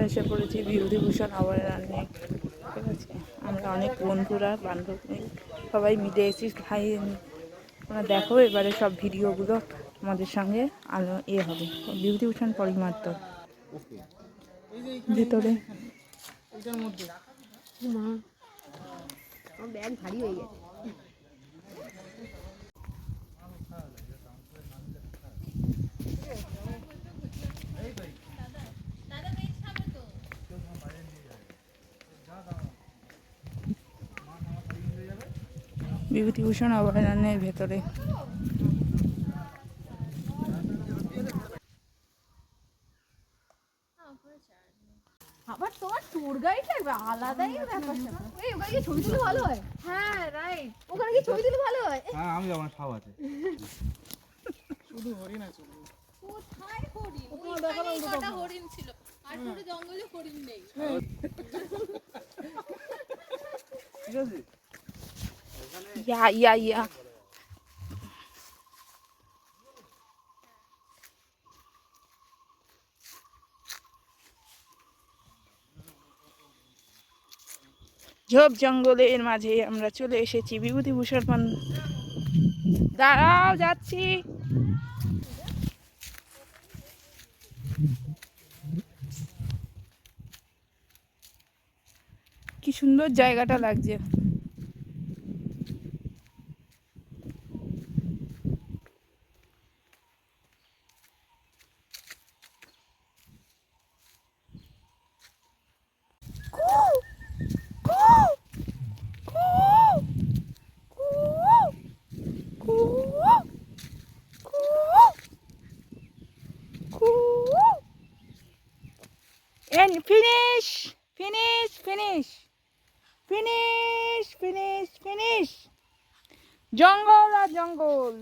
এসে পড়েছি বিভূতিভূষণ অভয়ারণ্যে। ঠিক আছে, আমরা অনেক বন্ধুরা বান্ধবী সবাই মিলে এসেছি। ভাই তোমরা দেখো এবারে সব ভিডিওগুলো আমাদের সঙ্গে আলো হবে বিভূতিভূষণ পরিমার্ত ভিতরে। ব্যাগ ভারী হয়ে গেছে। বিভূতিভূষণ অভয়ারণ্যের ভেতরে। আবার তোমার ট্যুর গাইড লাগবে আলাদাই ব্যাপার স্যাপার। এই ওখানে কি ছবি তুলতে ভালো হয়? হ্যাঁ রাইট, ওখানে কি ছবি তুলতে ভালো হয়? হ্যাঁ আমি যাবো, সব আছে। শুধু হরিণ আছে। কোথায় হরিণ? ওখানেই কটা হরিণ ছিল, আর পুরো জঙ্গলে হরিণ নেই। ঠিক আছে, ইয়া ঝোপ জঙ্গলের মাঝে আমরা চলে এসেছি বিভূতিভূষণ। দাঁড়াও, যাচ্ছি। কি সুন্দর জায়গাটা লাগছে। And finish. জঙ্গল আর জঙ্গল।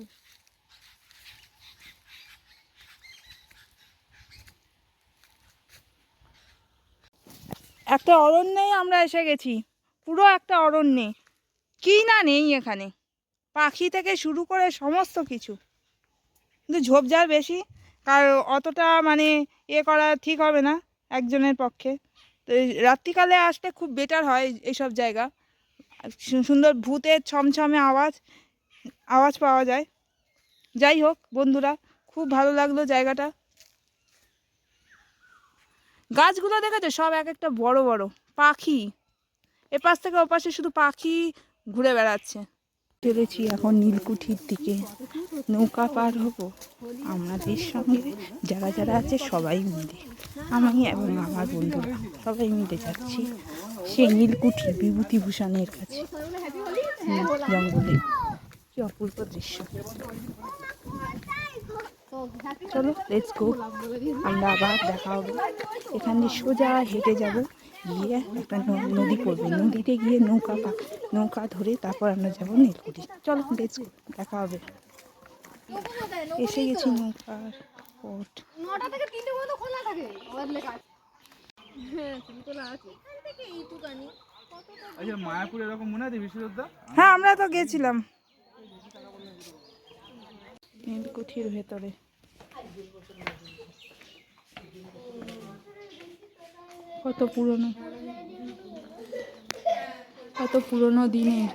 একটা অরণ্যেই আমরা এসে গেছি, পুরো একটা অরণ্যে। কি না নেই এখানে, পাখি থেকে শুরু করে সমস্ত কিছু। কিন্তু ঝোপঝাড় বেশি, কার অতটা মানে করা ঠিক হবে না একজনের পক্ষে। তো রাত্রিকালে আসলে খুব বেটার হয় এইসব জায়গা। সুন্দর ভূতের ছমছমে আওয়াজ পাওয়া যায়। যাই হোক বন্ধুরা, খুব ভালো লাগলো জায়গাটা। গাছগুলো দেখেছো, সব এক একটা বড় বড় পাখি। এপাশ থেকে ওপাশে শুধু পাখি ঘুরে বেড়াচ্ছে। চলেছি এখন নীলকুঠির দিকে, নৌকা পার হব আমাদের সঙ্গে যারা যারা আছে সবাই মিলে। আমি এবং আমার বন্ধুরা সবাই মিলে যাচ্ছি সেই নীলকুঠি বিভূতিভূষণের কাছে। জঙ্গলে কি অপূর্ব দৃশ্য। চলো লেটস গো। আমরা আবার দেখা হবে। এখান দিয়ে সোজা হেঁটে যাব, গিয়ে একটা নদী পড়বে, নদীতে গিয়ে নৌকা ধরে তারপর আমরা যাবো নীলকুঠি। চলো লেটস গো, দেখা হবে। এসে গেছি নৌকার পথ। 9টা থেকে 3টে পর্যন্ত খোলা থাকে। ওর লেখা আছে। হ্যাঁ তুমি তো আছে এখান থেকে এইটুকানি। আচ্ছা মায়াপুর এরকম মনে আছে বিশ্বযুদ্ধ? হ্যাঁ আমরা তো গেছিলাম নীলকুঠির ভেতরে। কত পুরনো দিনের।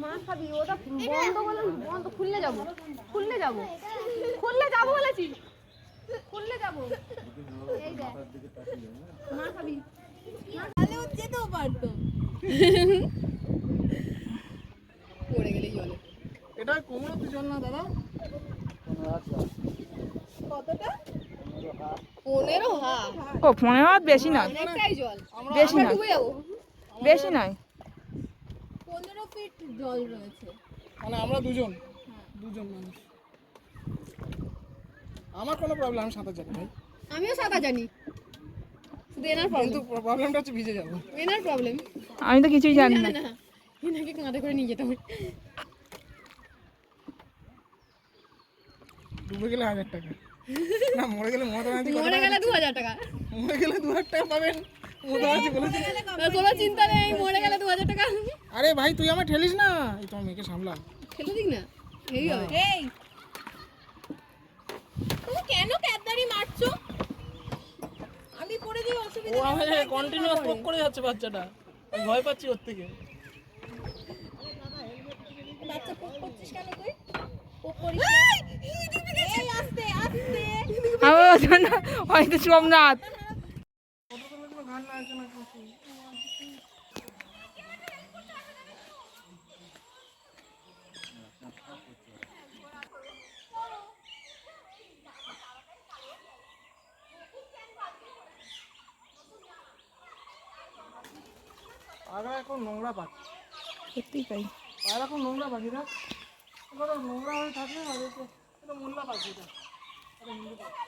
মা খাবি ওটা বন্ধ বলে বন্ধ, খুললে যাব বলেছি, খুললে যাব। এই দেখ মা খাবি, তাহলেও যেতেও পারতো। পড়ে গেলে জলে। এটা কোমরতে জল না দাদা? কতটা? 15 হাত। ও 15 হাত বেশি নয়, অনেকটাই জল। বেশি নয়, ডুবে যাবো। বেশি নয়। 15 ফিট জল রয়েছে। মানে আমরা দুজন মানুষ। আমার কোনো প্রবলেম, আমি সাঁতার জানি ভাই। আমিও সাঁতার জানি, শুধু এনার কিন্তু প্রবলেম। প্রবলেমটা হচ্ছে ভিজে যাবো। এনার প্রবলেম। আমি তো কিছুই জানি না। এনাকে কাঁধে করে নিয়ে যেতে হবে। ডুবে গেলে 1000 টাকা। না মরে গেলে মরে গেলে 2000 টাকা। মরে গেলে 2000 টাকা পাবেন। মরে বলেছি কোনো চিন্তা নেই, মরে গেলে 2000 টাকা। আরে ভাই তুই আমার ঠেলিস না, এই তোমার মেয়েকে সামলা। ফেলে দিক না। এই হবে এই তুমি কেন ক্যাদদারি মারছো আমি পড়ে দিই ও অসুবিধা আমাকে কন্টিনিউয়াস পোক করে যাচ্ছে বাচ্চাটা আমি ভয় পাচ্ছি ওর থেকে। বাচ্চা পোক করছিস কেন তুই পোক করিস এই আস্তে আস্তে আমার জন্য হয়তো সোমনাথ গান না আছে না কিছু। পায়রা এখন নোংরা পাখি, সত্যি তাই পায়রা এখন নোংরা পাখি না, এবার নোংরা হয়ে থাকলে না এটা মোল্লা পাখি এটা। এটা হিন্দু পাখি।